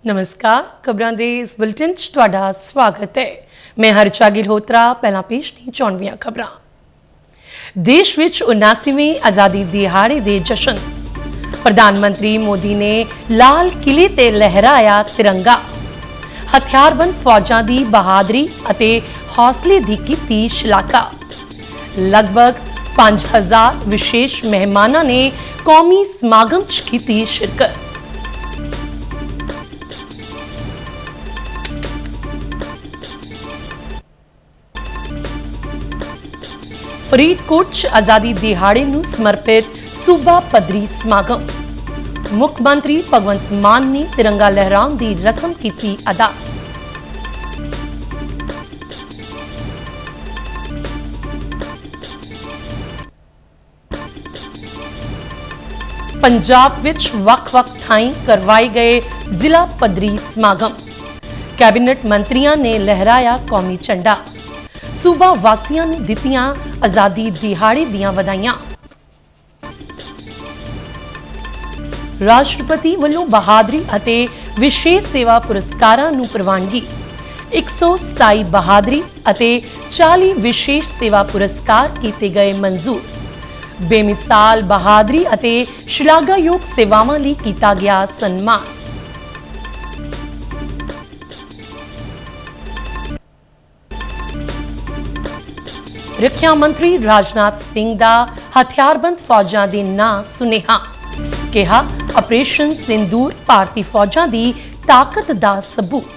नमस्कार, खबरां दे इस बुलेटिन च तुहाडा स्वागत है। मैं हर्चा गिलहोत्रा। पहला पेश ने 94 खबरां। देश विच 79वें आज़ादी दिहाड़े दे जशन। प्रधानमंत्री मोदी ने लाल किले ते लहराया तिरंगा। हथियारबंद फौजां दी बहादरी अते हौसले दी कीती शलाघा। लगभग 5000 विशेष मेहमानां ने कौमी समागम च कीती शिरकत। फरीदकोट च आज़ादी दिहाड़े नूं समर्पित सूबा पद्धरी समागम। मुख मंत्री भगवंत मान ने तिरंगा लहराउण दी रस्म कीती अदा। पंजाब विच वख-वख थाईं करवाए गए जिला पद्धरी समागम। कैबिनेट मंत्रियों ने लहराया कौमी झंडा। सूबा वासियों ने दित्तियां आज़ादी दिहाड़े दियां वधाइयां। राष्ट्रपति वल्लों बहादरी अते विशेष सेवा पुरस्कारां नूं प्रवानगी। 127 बहादरी अते 40 विशेष सेवा पुरस्कार कीते गए मंजूर। बेमिसाल बहादरी अते शलाघायोग सेवावां लई कीता गया सन्मान। रक्षा मंत्री राजनाथ सिंह दा हथियारबंद फौजां दे नां सुनेहा। कहा ऑपरेशन सिंदूर भारती फौजां दी ताकत दा सबूत।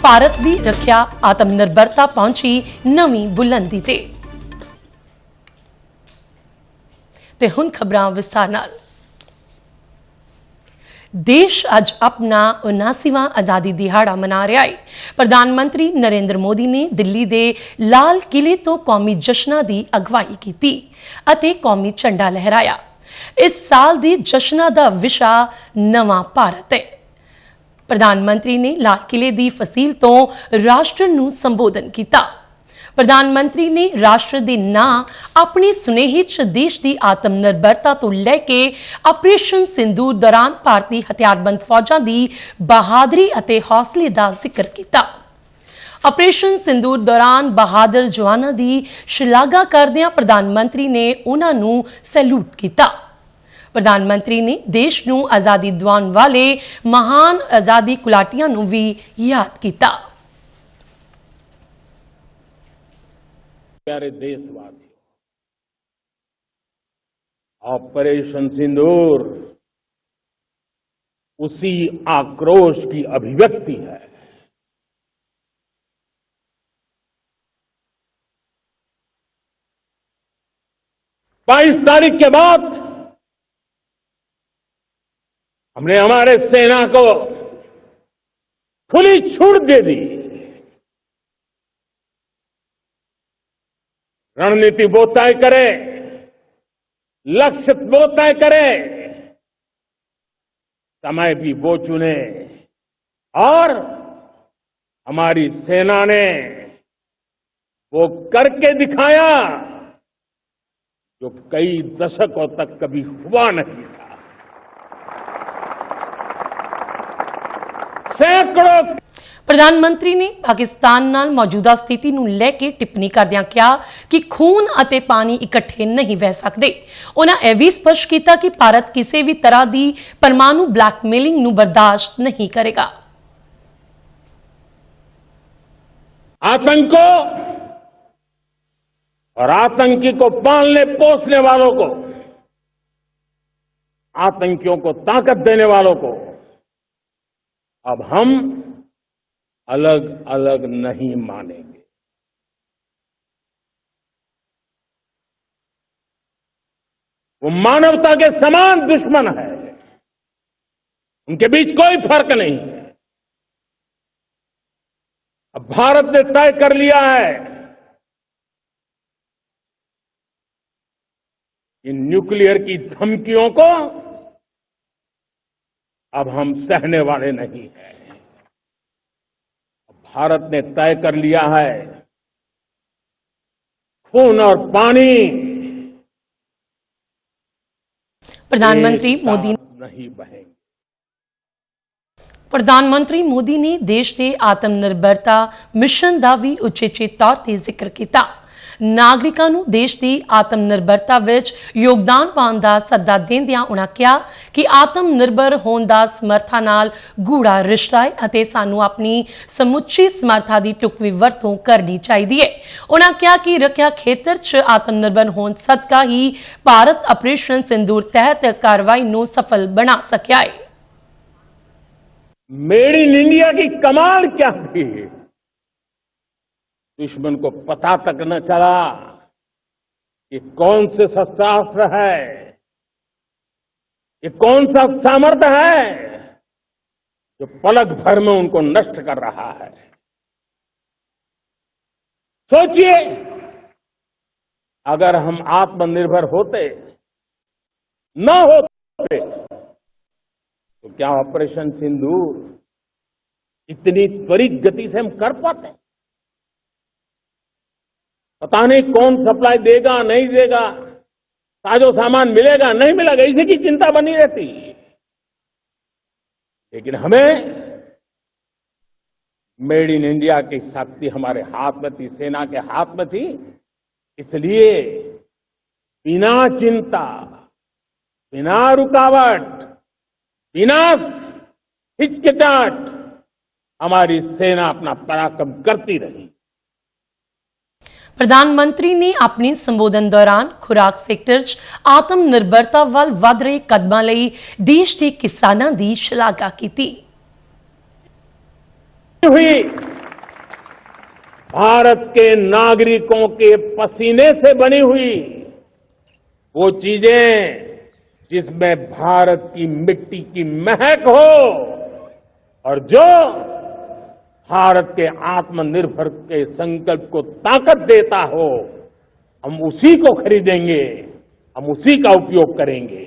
भारत दी रक्षा आत्मनिर्भरता पहुंची नवीं बुलंदी ते हुण खबरां विस्तार नाल। देश अज अपना 79वां आज़ादी दिहाड़ा मना रहा है। प्रधानमंत्री नरेंद्र मोदी ने दिल्ली दे लाल किले तो कौमी जश्नां दी अगवाई की अते कौमी झंडा लहराया। इस साल दे जश्नां दा विशा नवां भारत है। प्रधानमंत्री ने लाल किले दी फसील तो राष्ट्र नूं संबोधन किया। प्रधानमंत्री ने राष्ट्र दे नां अपने सुनेहे च देश की आत्मनिर्भरता तो लैके ऑपरेशन सिंदूर दौरान भारतीय हथियारबंद फौजां की बहादरी अते हौसले का जिक्र किया। ऑपरेशन सिंदूर दौरान बहादुर जवानों की शलाघा करदियां प्रधानमंत्री ने उन्हां नूं सैल्यूट किया। प्रधानमंत्री ने देश नूं आज़ादी दिवाउण वाले महान आज़ादी घुलाटियां नूं भी याद किया। प्यारे देशवासियों, ऑपरेशन सिंदूर उसी आक्रोश की अभिव्यक्ति है। बाईस तारीख के बाद हमने हमारे सेना को खुली छूट दे दी। रणनीति वो तय करे, लक्ष्य वो तय करे, समय भी वो चुने और हमारी सेना ने वो करके दिखाया जो कई दशकों तक कभी हुआ नहीं था। सैकड़ों प्रधानमंत्री ने पाकिस्तान नाल मौजूदा स्थिति नूं लैके टिप्पणी करदियां कहा कि खून अते पानी इकट्ठे नहीं बह सकते। उन्हां यह भी स्पष्ट किया कि भारत किसी भी तरह की परमाणु ब्लैकमेलिंग नूं बर्दाश्त नहीं करेगा। आतंक को और आतंकी को पालने पोसने वालों को, आतंकियों को ताकत देने वालों को अब हम अलग अलग नहीं मानेंगे। वो मानवता के समान दुश्मन है, उनके बीच कोई फर्क नहीं है। अब भारत ने तय कर लिया है इन न्यूक्लियर की धमकियों को अब हम सहने वाले नहीं हैं। भारत ने तय कर लिया है खून और पानी प्रधानमंत्री मोदी नहीं बहेंगे। ਪ੍ਰਧਾਨ ਮੰਤਰੀ ਮੋਦੀ ਨੇ ਦੇਸ਼ ਦੇ ਆਤਮ ਨਿਰਭਰਤਾ ਮਿਸ਼ਨ ਦਾ ਵੀ ਉਚੇਚੇ ਤੌਰ ਤੇ ਜ਼ਿਕਰ ਕੀਤਾ। ਨਾਗਰਿਕਾਂ ਨੂੰ ਦੇਸ਼ ਦੀ ਆਤਮ ਨਿਰਭਰਤਾ ਵਿੱਚ ਯੋਗਦਾਨ ਪਾਉਣ ਦਾ ਸੱਦਾ ਦਿੰਦਿਆਂ ਉਨ੍ਹਾਂ ਕਿਹਾ ਕਿ ਆਤਮ ਨਿਰਭਰ ਹੋਣ ਦਾ ਸਮਰੱਥਾ ਨਾਲ ਗੂੜਾ ਰਿਸ਼ਤਾ ਹੈ ਅਤੇ ਸਾਨੂੰ ਆਪਣੀ ਸਮੁੱਚੀ ਸਮਰੱਥਾ ਦੀ ਢੁਕਵੀਂ ਵਰਤੋਂ ਕਰਨੀ ਚਾਹੀਦੀ ਹੈ। ਉਨ੍ਹਾਂ ਕਿਹਾ ਕਿ ਰੱਖਿਆ ਖੇਤਰ 'ਚ ਆਤਮ ਨਿਰਭਰ ਹੋਣ ਸਦਕਾ ਹੀ ਭਾਰਤ ਆਪਰੇਸ਼ਨ ਸਿੰਦੂਰ ਤਹਿਤ ਕਾਰਵਾਈ ਨੂੰ ਸਫਲ ਬਣਾ ਸਕਿਆ ਹੈ। मेड इन इंडिया की कमाल क्या थी, दुश्मन को पता तक न चला कि कौन से शस्त्रास्त्र है, ये कौन सा सामर्थ्य है जो पलक भर में उनको नष्ट कर रहा है। सोचिए, अगर हम आत्मनिर्भर होते न होते तो क्या ऑपरेशन सिंदूर इतनी त्वरित गति से हम कर पाते? पता नहीं कौन सप्लाई देगा नहीं देगा, साजो सामान मिलेगा नहीं मिलेगा, इसी की चिंता बनी रहती। लेकिन हमें मेड इन इंडिया की शक्ति हमारे हाथ में थी, सेना के हाथ में थी, इसलिए बिना चिंता, बिना रुकावट, बिना हिचकिचाहट हमारी सेना अपना पराक्रम करती रही। ਪ੍ਰਧਾਨ ਨੇ ਆਪਣੇ ਸੰਬੋਧਨ ਦੌਰਾਨ ਖੁਰਾਕ ਸੈਕਟਰ 'ਚ ਆਤਮ ਨਿਰਭਰਤਾ ਵੱਲ ਵਧ ਰਹੇ ਕਦਮਾਂ ਲਈ ਦੇਸ਼ ਦੇ ਕਿਸਾਨਾਂ ਦੀ ਸ਼ਲਾਘਾ ਕੀਤੀ। हुई भारत के नागरिकों के पसीने से बनी हुई वो चीजें जिसमें भारत की मिट्टी की महक हो और जो भारत के आत्मनिर्भर के संकल्प को ताकत देता हो, हम उसी को खरीदेंगे, हम उसी का उपयोग करेंगे।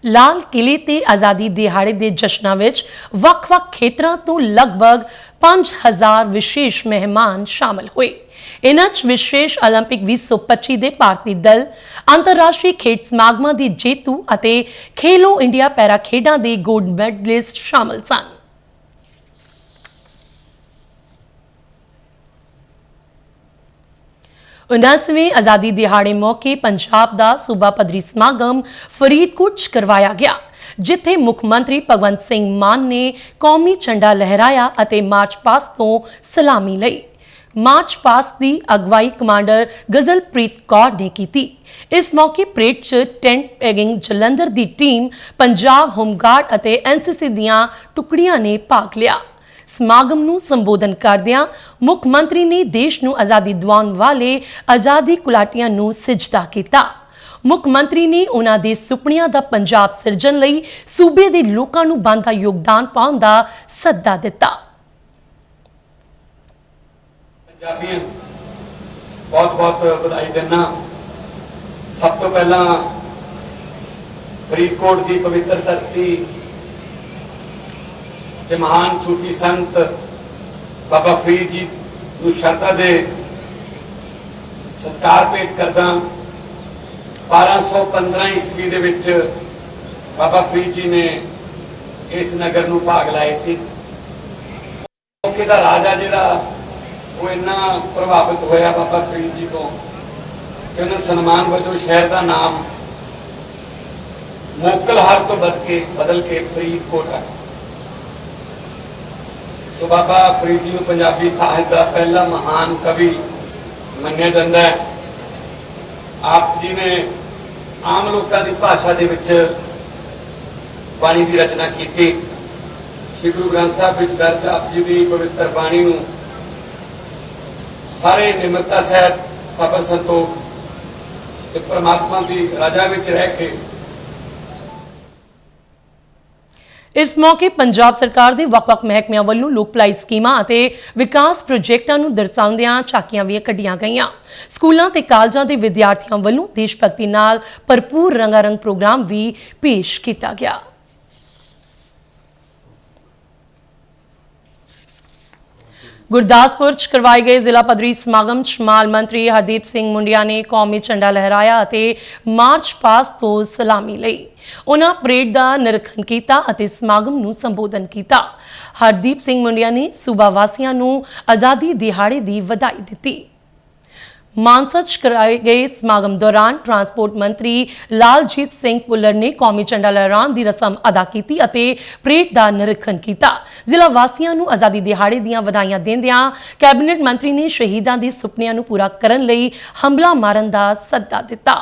ਲਾਲ ਕਿਲੇ ਤੇ ਆਜ਼ਾਦੀ ਦਿਹਾੜੇ ਦੇ ਜਸ਼ਨਾਂ ਵਿੱਚ ਵੱਖ-ਵੱਖ ਖੇਤਰਾਂ ਤੋਂ ਲਗਭਗ 5000 ਵਿਸ਼ੇਸ਼ ਮਹਿਮਾਨ ਸ਼ਾਮਲ ਹੋਏ। ਇਨ੍ਹਾਂ 'ਚ ਵਿਸ਼ੇਸ਼ 올림픽 2025 ਦੇ ਭਾਰਤੀ ਦਲ, ਅੰਤਰਰਾਸ਼ਟਰੀ ਖੇਡ ਸਮਾਗਮਾਂ ਦੇ ਜੇਤੂ ਅਤੇ ਖੇਲੋ ਇੰਡੀਆ ਪੈਰਾ ਖੇਡਾਂ ਦੇ ਗੋਲਡ ਮੈਡਲਿਸਟ ਸ਼ਾਮਲ ਸਨ। उनासवें आज़ादी दिहाड़े मौके पंजाब का सूबा पद्धरी समागम फरीदकोट च करवाया गया, जिथे मुख मंत्री भगवंत सिंह मान ने कौमी झंडा लहराया और मार्च पास्ट तो सलामी लई। मार्च पास्ट की अगवाई कमांडर गजलप्रीत कौर ने की। इस मौके परेड च टेंट पैगिंग जलंधर की टीम, पंजाब होमगार्ड और NCC दियां टुकड़ियां ने भाग लिया। समागम ਨੂੰ ਸੰਬੋਧਨ ਕਰਦਿਆਂ ਮੁੱਖ ਮੰਤਰੀ ਨੇ ਦੇਸ਼ ਨੂੰ ਆਜ਼ਾਦੀ ਦਿਵਾਉਣ ਵਾਲੇ ਆਜ਼ਾਦੀ ਕੁਲਾਟੀਆਂ ਨੂੰ ਸਿਜਦਾ ਕੀਤਾ। ਮੁੱਖ ਮੰਤਰੀ ਨੇ ਉਹਨਾਂ ਦੇ ਸੁਪਨਿਆਂ ਦਾ ਪੰਜਾਬ ਸਿਰਜਣ ਲਈ ਸੂਬੇ ਦੇ ਲੋਕਾਂ ਨੂੰ ਬਣਦਾ ਯੋਗਦਾਨ ਪਾਉਣ ਦਾ ਸੱਦਾ ਦਿੱਤਾ। ਪੰਜਾਬੀਆਂ ਬਹੁਤ-ਬਹੁਤ ਵਧਾਈ ਦਿੰਦਾ। ਸਭ ਤੋਂ ਪਹਿਲਾਂ ਫਰੀਦਕੋਟ ਦੀ ਪਵਿੱਤਰ ਧਰਤੀ ਤੇ ਮਹਾਨ ਸੂਫੀ ਸੰਤ ਬਾਬਾ ਫਰੀਦ ਜੀ ਨੂੰ ਸ਼ਰਧਾ ਦੇ ਸਤਿਕਾਰ ਭੇਟ ਕਰਦਾ। 1215 ਈਸਵੀ ਦੇ ਵਿੱਚ ਬਾਬਾ ਫਰੀਦ ਜੀ ਨੇ ਇਸ ਨਗਰ ਨੂੰ ਭਾਗ ਲਾਏ ਸੀ। ਮੌਕੇ ਦਾ ਰਾਜਾ ਜਿਹੜਾ ਉਹ ਇੰਨਾ ਪ੍ਰਭਾਵਿਤ ਹੋਇਆ ਬਾਬਾ ਫਰੀਦ ਜੀ ਤੋਂ ਕਿ ਉਹਨਾਂ ਸਨਮਾਨ ਵਜੋਂ ਸ਼ਹਿਰ ਦਾ ਨਾਮ ਮੋਕਲਹਾਰ ਤੋਂ ਬਦਲ ਕੇ ਫਰੀਦਕੋਟ ਰੱਖ। ਸੋ ਬਾਬਾ ਫਰੀਦ ਜੀ ਨੂੰ ਪੰਜਾਬੀ ਸਾਹਿਤ ਦਾ ਪਹਿਲਾ ਮਹਾਨ ਕਵੀ ਮੰਨਿਆ ਜਾਂਦਾ ਹੈ। ਆਪ ਜੀ ਨੇ ਆਮ ਲੋਕਾਂ ਦੀ ਭਾਸ਼ਾ ਦੇ ਵਿੱਚ ਬਾਣੀ ਦੀ ਰਚਨਾ ਕੀਤੀ। ਸ੍ਰੀ ਗੁਰੂ ਗ੍ਰੰਥ ਸਾਹਿਬ ਵਿੱਚ ਦਰਜ ਆਪ ਜੀ ਦੀ ਪਵਿੱਤਰ ਬਾਣੀ ਨੂੰ ਸਾਰੇ ਨਿਮਰਤਾ ਸਹਿਤ ਸਬਰ ਸੰਤੋਖ ਤੇ ਪ੍ਰਮਾਤਮਾ ਦੀ ਰਜ਼ਾ ਵਿੱਚ ਰਹਿ ਕੇ। इस मौके पंजाब सरकार के ਵੱਖ-ਵੱਖ महकमियां ਵੱਲੋਂ लोक भलाई स्कीमां ਅਤੇ विकास प्रोजेक्टां ਨੂੰ ਦਰਸਾਉਂਦਿਆਂ ਝਾਕੀਆਂ ਵੀ ਕੱਢੀਆਂ ਗਈਆਂ। ਸਕੂਲਾਂ ਤੇ ਕਾਲਜਾਂ ਦੇ ਵਿਦਿਆਰਥੀਆਂ ਵੱਲੋਂ ਦੇਸ਼ ਭਗਤੀ ਨਾਲ ਭਰਪੂਰ ਰੰਗਾਰੰਗ ਪ੍ਰੋਗਰਾਮ ਵੀ ਪੇਸ਼ ਕੀਤਾ ਗਿਆ। ਗੁਰਦਾਸਪੁਰ ਚ ਕਰਵਾਏ ਗਏ ਜ਼ਿਲ੍ਹਾ ਪੱਧਰੀ ਸਮਾਗਮ ਚ ਮਾਲ ਮੰਤਰੀ ਹਰਦੀਪ ਸਿੰਘ ਮੁੰਡਿਆ ਨੇ ਕੌਮੀ ਝੰਡਾ ਲਹਿਰਾਇਆ ਅਤੇ ਮਾਰਚ ਪਾਸਟ ਤੋਂ ਸਲਾਮੀ ਲਈ। ਉਹਨਾਂ ਪਰੇਡ ਦਾ ਨਿਰੀਖਣ ਕੀਤਾ ਅਤੇ ਸਮਾਗਮ ਨੂੰ ਸੰਬੋਧਨ ਕੀਤਾ। ਹਰਦੀਪ ਸਿੰਘ ਮੁੰਡਿਆ ਨੇ ਸੂਬਾ ਵਾਸੀਆਂ ਨੂੰ ਆਜ਼ਾਦੀ ਦਿਹਾੜੇ ਦੀ ਵਧਾਈ ਦਿੱਤੀ। ਮਾਨਸਾ ਚ कराए गए समागम दौरान ट्रांसपोर्ट मंत्री लालजीत सिंह भुल्लर ने कौमी झंडा लहराउण ਦੀ ਰਸਮ ਅਦਾ ਕੀਤੀ ਅਤੇ ਪਰੇਡ ਦਾ ਨਿਰੀਖਣ ਕੀਤਾ। ਜ਼ਿਲ੍ਹਾ ਵਾਸੀਆਂ ਨੂੰ ਆਜ਼ਾਦੀ ਦਿਹਾੜੇ ਦੀਆਂ ਵਧਾਈਆਂ ਦਿੰਦਿਆਂ ਕੈਬਨਿਟ ਮੰਤਰੀ ਨੇ ਸ਼ਹੀਦਾਂ ਦੇ ਸੁਪਨਿਆਂ ਨੂੰ ਪੂਰਾ ਕਰਨ ਲਈ ਹੰਭਲਾ ਮਾਰਨ ਦਾ ਸੱਦਾ ਦਿੱਤਾ।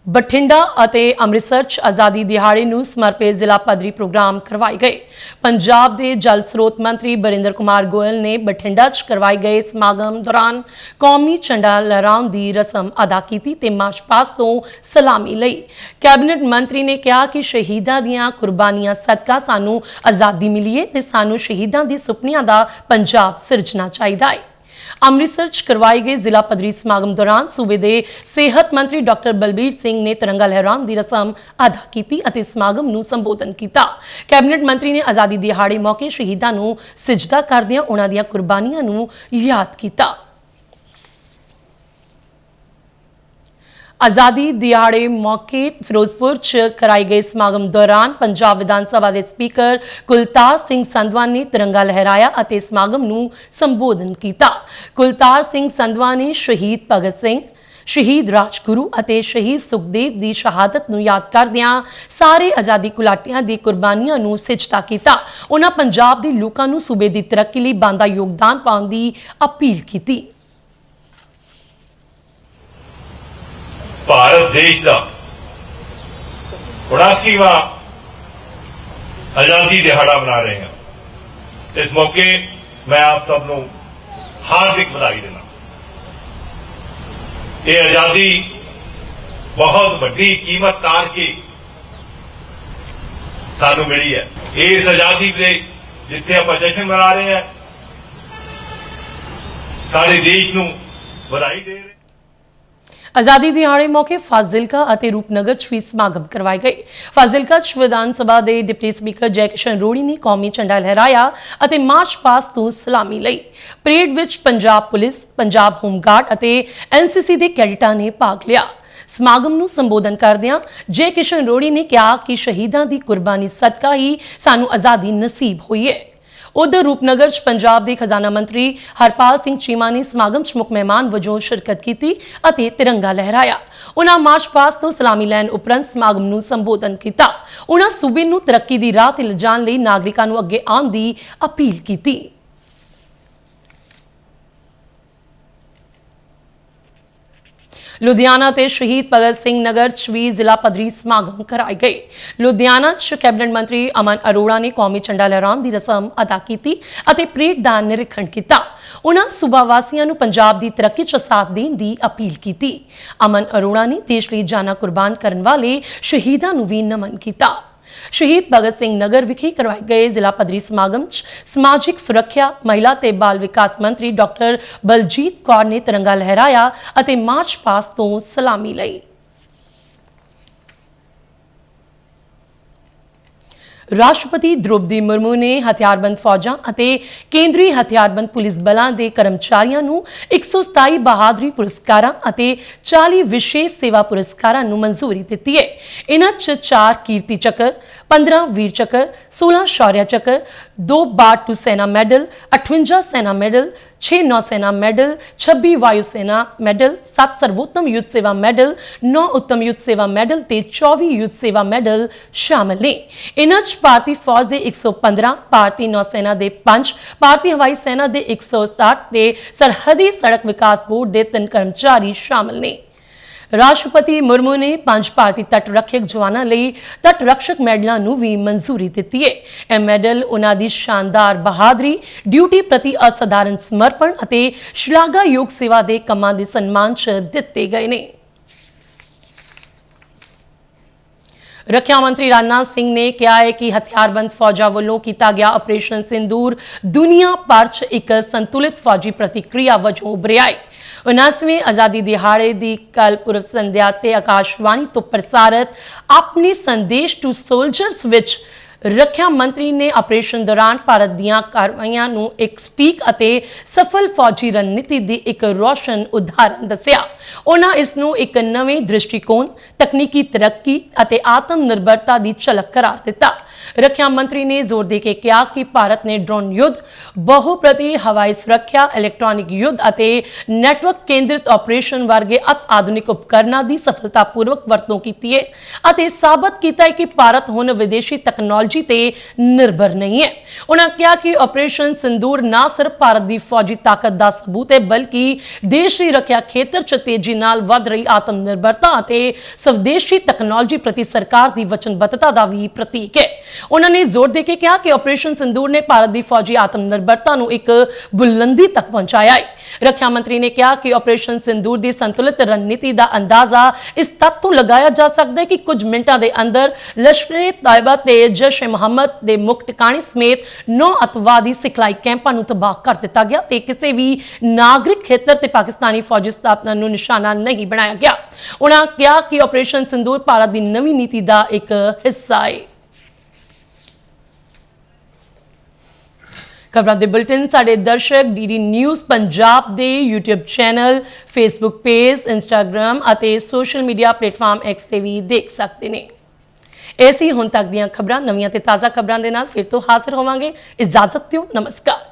ਬਠਿੰਡਾ ਅਤੇ ਅੰਮ੍ਰਿਤਸਰ ਚ ਆਜ਼ਾਦੀ ਦਿਹਾੜੇ ਨੂੰ ਸਮਰਪਿਤ ਜ਼ਿਲ੍ਹਾ ਪੱਧਰੀ ਪ੍ਰੋਗਰਾਮ ਕਰਵਾਏ ਗਏ। ਪੰਜਾਬ ਦੇ ਜਲ ਸਰੋਤ ਮੰਤਰੀ ਬਰਿੰਦਰ ਕੁਮਾਰ ਗੋਇਲ ਨੇ ਬਠਿੰਡਾ ਚ ਕਰਵਾਏ ਗਏ ਸਮਾਗਮ ਦੌਰਾਨ ਕੌਮੀ ਝੰਡਾ ਲਹਿਰਾਉਣ ਦੀ ਰਸਮ ਅਦਾ ਕੀਤੀ ਤੇ ਮਾਰਚ ਪਾਸਟ ਤੋਂ ਸਲਾਮੀ ਲਈ। ਕੈਬਨਿਟ ਮੰਤਰੀ ਨੇ ਕਿਹਾ ਕਿ ਸ਼ਹੀਦਾਂ ਦੀਆਂ ਕੁਰਬਾਨੀਆਂ ਸਦਕਾ ਸਾਨੂੰ ਆਜ਼ਾਦੀ ਮਿਲੀ ਹੈ ਤੇ ਸਾਨੂੰ ਸ਼ਹੀਦਾਂ ਦੇ ਸੁਪਨਿਆਂ ਦਾ ਪੰਜਾਬ ਸਿਰਜਣਾ ਚਾਹੀਦਾ ਹੈ। ਅੰਮ੍ਰਿਤਸਰ ਚ ਕਰਵਾਏ ਗਏ ਜ਼ਿਲ੍ਹਾ ਪੱਧਰੀ ਸਮਾਗਮ ਦੌਰਾਨ ਸੂਬੇ ਦੇ ਸਿਹਤ ਮੰਤਰੀ ਡਾਕਟਰ ਬਲਬੀਰ ਸਿੰਘ ਨੇ ਤਿਰੰਗਾ ਲਹਿਰਾਉਣ ਦੀ ਰਸਮ ਅਦਾ ਕੀਤੀ ਅਤੇ ਸਮਾਗਮ ਨੂੰ ਸੰਬੋਧਨ ਕੀਤਾ। ਕੈਬਨਿਟ ਮੰਤਰੀ ਨੇ ਆਜ਼ਾਦੀ ਦਿਹਾੜੇ ਮੌਕੇ ਸ਼ਹੀਦਾਂ ਨੂੰ ਸਿਜਦਾ ਕਰਦਿਆਂ ਉਹਨਾਂ ਦੀਆਂ ਕੁਰਬਾਨੀਆਂ ਨੂੰ ਯਾਦ ਕੀਤਾ। आज़ादी दिहाड़े मौके फिरोजपुर च कराए गए समागम दौरान पंजाब विधान सभा के स्पीकर कुलतार सिंह संधवा ने तिरंगा लहराया और समागम नूं संबोधन किया। कुलतार सिंह संधवा ने शहीद भगत सिंह, शहीद राजगुरू और शहीद सुखदेव की शहादत नूं याद करदिआं सारे आज़ादी घुलाटियां दी कुर्बानियां नूं सिजदा कीता। उन्हां पंजाब दे लोकां नूं सूबे दी तरक्की लई बनदा योगदान पाउण दी अपील कीती। भारत देश का 79वां आजादी दिहाड़ा मना रहे हैं। इस मौके मैं आप सबको हार्दिक बधाई देना। ये आजादी बहुत बड़ी कीमत तार के सानू मिली है। इस आजादी के जिथे आप जश्न मना रहे हैं सारे देश नू बधाई दे रहे। आज़ादी दिहाड़े मौके फाजिलका और रूपनगर च भी समागम करवाए गए। फाजिलका च विधान सभा के डिप्टी स्पीकर जय किशन रोड़ी ने कौमी झंडा लहराया और मार्च पास्ट तो सलामी लई। परेड विच पंजाब पुलिस, पंजाब होमगार्ड और NCC के कैडेटां ने भाग लिया। समागम नूं संबोधन करदिआं जय किशन रोड़ी ने कहा कि शहीदां दी कुर्बानी सदका ही सानू आज़ादी नसीब हुई है। उधर रूपनगर च पंजाब के खजाना मंत्री हरपाल सिंह चीमा ने समागम च मुख मेहमान वजों शिरकत की और तिरंगा लहराया। उन्हां मार्च पास्ट तो सलामी लैण उपरंत समागम नूं संबोधन किया। उन्हां सूबे नूं तरक्की दी राह ते लिजाण लई नागरिकां नूं अगे आउण दी अपील की। लुधियाना ते शहीद भगत सिंह नगर च भी जिला पद्धरी समागम कराए गए। लुधियाना च कैबिनेट मंत्री अमन अरोड़ा ने कौमी झंडा लहराउण दी रसम अदा की और परेड का निरीखण किया। उन्हां सूबा वासियां नूं पंजाब की तरक्की च साथ देण दी अपील की। अमन अरोड़ा ने देश लई जाना कुर्बान करन वाले शहीदां नूं भी नमन किया। शहीद भगत सिंह नगर विखे करवाए गए जिला पद्धरी समागम च समाजिक सुरक्षा, महिला ते बाल विकास मंत्री डॉक्टर बलजीत कौर ने तिरंगा लहराया और मार्च पास्ट तो सलामी लई। राष्ट्रपति द्रौपदी मुर्मू ने हथियारबंद फौजां ਅਤੇ ਕੇਂਦਰੀ ਹਥਿਆਰਬੰਦ ਪੁਲਿਸ ਬਲਾਂ ਦੇ ਕਰਮਚਾਰੀਆਂ ਨੂੰ 127 ਬਹਾਦਰੀ ਪੁਰਸਕਾਰਾਂ ਅਤੇ 40 ਵਿਸ਼ੇਸ਼ ਸੇਵਾ ਪੁਰਸਕਾਰਾਂ ਨੂੰ ਮਨਜ਼ੂਰੀ ਦਿੱਤੀ ਹੈ। ਇਨ੍ਹਾਂ 'ਚ 4 ਕੀਰਤੀ ਚੱਕਰ, 15 ਵੀਰ ਚੱਕਰ, 16 ਸ਼ੌर्य ਚੱਕਰ, 2 ਬਾਟੂ ਸੈਨਾ ਮੈਡਲ, 58 ਸੈਨਾ ਮੈਡਲ, 6 नौसेना मेडल, 26 वायुसेना मेडल, 7 सर्वोत्तम युद्ध सेवा मेडल, 9 उत्तम युद्ध सेवा मेडल ते 24 युद्ध सेवा मेडल शामिल ने। इन्हां च भारतीय फौज के 115, भारतीय नौसेना के 5, भारतीय हवाई सेना के 167 ते सरहदी सड़क विकास बोर्ड के 3 कर्मचारी शामिल ने। राष्ट्रपति मुर्मू ने 5 भारतीय तट रक्षक जवानों लई तट रक्षक मैडलों नूं भी मंजूरी दी है। यह मैडल उन्हां दी शानदार बहादरी, ड्यूटी प्रति असाधारण समर्पण और शलाघायोग सेवा के कामां दे सन्मान च दिते गए ने। रक्षा मंत्री राजनाथ सिंह ने कहा है कि हथियारबंद फौजा वालों किया गया ऑपरेशन सिंदूर दुनिया भर च एक संतुलित फौजी प्रतिक्रिया वजों उभरिया है। 79वें आज़ादी दिहाड़े की कल पूर्व संध्या ते आकाशवाणी तो प्रसारित अपने संदेश टू सोल्जर्स विच ਰੱਖਿਆ ਮੰਤਰੀ ਨੇ ਆਪਰੇਸ਼ਨ ਦੌਰਾਨ ਭਾਰਤ ਦੀਆਂ ਕਾਰਵਾਈਆਂ ਨੂੰ ਇੱਕ ਸਟੀਕ ਅਤੇ ਸਫਲ ਫੌਜੀ ਰਣਨੀਤੀ ਦੀ ਇੱਕ ਰੋਸ਼ਨ ਉਦਾਹਰਨ ਦੱਸਿਆ। ਉਹਨਾਂ ਇਸ ਨੂੰ ਇੱਕ ਨਵੇਂ ਦ੍ਰਿਸ਼ਟੀਕੋਣ, ਤਕਨੀਕੀ ਤਰੱਕੀ ਅਤੇ ਆਤਮ ਨਿਰਭਰਤਾ ਦੀ ਝਲਕ ਕਰਾਰ ਦਿੱਤਾ। ਰੱਖਿਆ ਮੰਤਰੀ ਨੇ ਜ਼ੋਰ ਦੇ ਕੇ ਕਿਹਾ ਕਿ ਭਾਰਤ ਨੇ ਡਰੋਨ ਯੁੱਧ, ਬਹੁਪ੍ਰਤੀ ਹਵਾਈ ਸੁਰੱਖਿਆ, ਇਲੈਕਟ੍ਰੋਨਿਕ ਯੁੱਧ ਅਤੇ ਨੈਟਵਰਕ ਕੇਂਦਰਿਤ ਆਪਰੇਸ਼ਨ ਵਰਗੇ ਅਤ ਆਧੁਨਿਕ ਉਪਕਰਨਾਂ ਦੀ ਸਫਲਤਾਪੂਰਵਕ ਵਰਤੋਂ ਕੀਤੀ ਹੈ ਅਤੇ ਸਾਬਤ ਕੀਤਾ ਹੈ ਕਿ ਭਾਰਤ ਹੁਣ ਵਿਦੇਸ਼ੀ ਤਕਨਾਲੋਜੀ ਤੇ ਨਿਰਭਰ ਨਹੀਂ ਹੈ। ਉਹਨਾਂ ਕਿਹਾ ਕਿ ਆਪਰੇਸ਼ਨ ਸਿੰਦੂਰ ਨਾ ਸਿਰਫ ਭਾਰਤ ਦੀ ਫੌਜੀ ਤਾਕਤ ਦਾ ਸਬੂਤ ਹੈ, ਬਲਕਿ ਦੇਸ਼ ਦੀ ਰੱਖਿਆ ਖੇਤਰ 'ਚ ਤੇਜ਼ੀ ਨਾਲ ਵੱਧ ਰਹੀ ਆਤਮ ਨਿਰਭਰਤਾ ਅਤੇ ਸਵਦੇਸ਼ੀ ਤਕਨਾਲੋਜੀ ਪ੍ਰਤੀ ਸਰਕਾਰ ਦੀ ਵਚਨਬੱਧਤਾ ਦਾ ਵੀ ਪ੍ਰਤੀਕ ਹੈ। ਉਹਨਾਂ ਨੇ ਜ਼ੋਰ ਦੇ ਕੇ ਕਿਹਾ ਕਿ ਆਪਰੇਸ਼ਨ ਸਿੰਦੂਰ ਨੇ ਭਾਰਤ ਦੀ ਫੌਜੀ ਆਤਮ ਨਿਰਭਰਤਾ ਨੂੰ ਇੱਕ ਬੁਲੰਦੀ ਤੱਕ ਪਹੁੰਚਾਇਆ ਹੈ। ਰੱਖਿਆ ਮੰਤਰੀ ਨੇ ਕਿਹਾ ਕਿ ਆਪਰੇਸ਼ਨ ਸਿੰਦੂਰ ਦੀ ਸੰਤੁਲਿਤ ਰਣਨੀਤੀ ਦਾ ਅੰਦਾਜ਼ਾ ਇਸ ਤੱਥ ਤੋਂ ਲਗਾਇਆ ਜਾ ਸਕਦਾ ਹੈ ਕਿ ਕੁਝ ਮਿੰਟਾਂ ਦੇ ਅੰਦਰ ਲਸ਼ਕਰ-ਏ-ਤੈਯਬਾ ਤੇ ਜੈਸ਼-ਏ-ਮੁਹੰਮਦ ਦੇ ਮੁੱਖ ਟਿਕਾਣੇ ਸਮੇਤ 9 ਅੱਤਵਾਦੀ ਸਿਖਲਾਈ ਕੈਂਪਾਂ ਨੂੰ ਤਬਾਹ ਕਰ ਦਿੱਤਾ ਗਿਆ ਤੇ ਕਿਸੇ ਵੀ ਨਾਗਰਿਕ ਖੇਤਰ ਤੇ ਪਾਕਿਸਤਾਨੀ ਫੌਜੀ ਸਥਾਪਨਾ ਨੂੰ ਨਿਸ਼ਾਨਾ ਨਹੀਂ ਬਣਾਇਆ ਗਿਆ। ਉਹਨਾਂ ਕਿਹਾ ਕਿ ਆਪਰੇਸ਼ਨ ਸਿੰਦੂਰ ਭਾਰਤ ਦੀ ਨਵੀਂ ਨੀਤੀ ਦਾ ਇੱਕ ਹਿੱਸਾ ਹੈ। ਖਬਰਾਂ ਦੇ ਬੁਲਟਨ ਸਾਡੇ ਦਰਸ਼ਕ ਡੀਡੀ ਨਿਊਜ਼ ਪੰਜਾਬ ਦੇ YouTube channel, Facebook page, Instagram ਅਤੇ ਸੋਸ਼ਲ ਮੀਡੀਆ ਪਲੇਟਫਾਰਮ X ਤੇ ਵੀ ਦੇਖ ਸਕਦੇ ਨੇ। ਐਸੀ ਹੁਣ ਤੱਕ ਦੀਆਂ ਖਬਰਾਂ, ਨਵੀਆਂ ਤੇ ਤਾਜ਼ਾ ਖਬਰਾਂ ਦੇ ਨਾਲ ਫਿਰ ਤੋਂ ਹਾਜ਼ਰ ਹੋਵਾਂਗੇ। ਇਜਾਜ਼ਤ ਦਿਓ, ਨਮਸਕਾਰ।